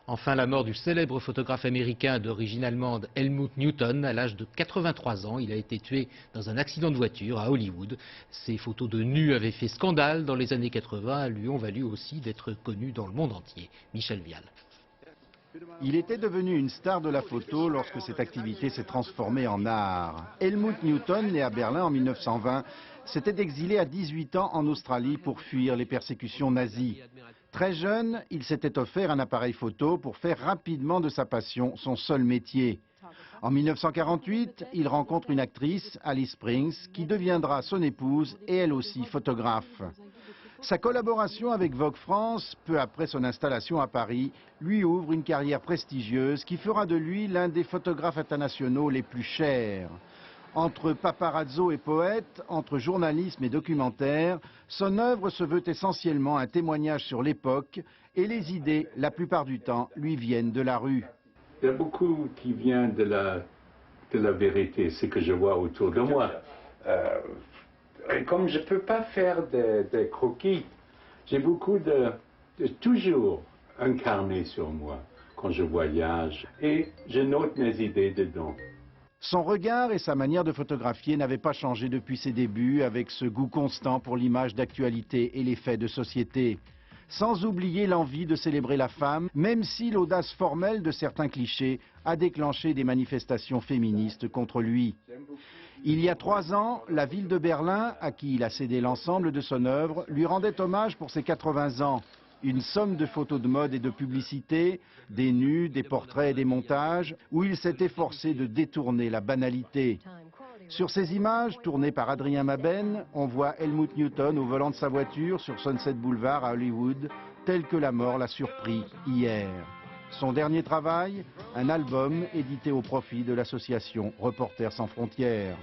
Enfin, la mort du célèbre photographe américain d'origine allemande Helmut Newton à l'âge de 83 ans. Il a été tué dans un accident de voiture à Hollywood. Ses photos de nus avaient fait scandale dans les années 80, lui ont valu aussi d'être connu dans le monde entier. Michel Vial. Il était devenu une star de la photo lorsque cette activité s'est transformée en art. Helmut Newton, né à Berlin en 1920, s'était exilé à 18 ans en Australie pour fuir les persécutions nazies. Très jeune, il s'était offert un appareil photo pour faire rapidement de sa passion son seul métier. En 1948, il rencontre une actrice, Alice Springs, qui deviendra son épouse et elle aussi photographe. Sa collaboration avec Vogue France, peu après son installation à Paris, lui ouvre une carrière prestigieuse qui fera de lui l'un des photographes internationaux les plus chers. Entre paparazzo et poète, entre journalisme et documentaire, son œuvre se veut essentiellement un témoignage sur l'époque et les idées, la plupart du temps, lui viennent de la rue. Il y a beaucoup qui vient de la vérité, ce que je vois autour de moi. Comme je ne peux pas faire des croquis, j'ai beaucoup de toujours un carnet sur moi quand je voyage et je note mes idées dedans. Son regard et sa manière de photographier n'avaient pas changé depuis ses débuts, avec ce goût constant pour l'image d'actualité et les faits de société. Sans oublier l'envie de célébrer la femme, même si l'audace formelle de certains clichés a déclenché des manifestations féministes contre lui. Il y a 3 ans, la ville de Berlin, à qui il a cédé l'ensemble de son œuvre, lui rendait hommage pour ses 80 ans. Une somme de photos de mode et de publicité, des nus, des portraits et des montages, où il s'est efforcé de détourner la banalité. Sur ces images, tournées par Adrien Mabène, on voit Helmut Newton au volant de sa voiture sur Sunset Boulevard à Hollywood, tel que la mort l'a surpris hier. Son dernier travail, un album édité au profit de l'association Reporters sans frontières.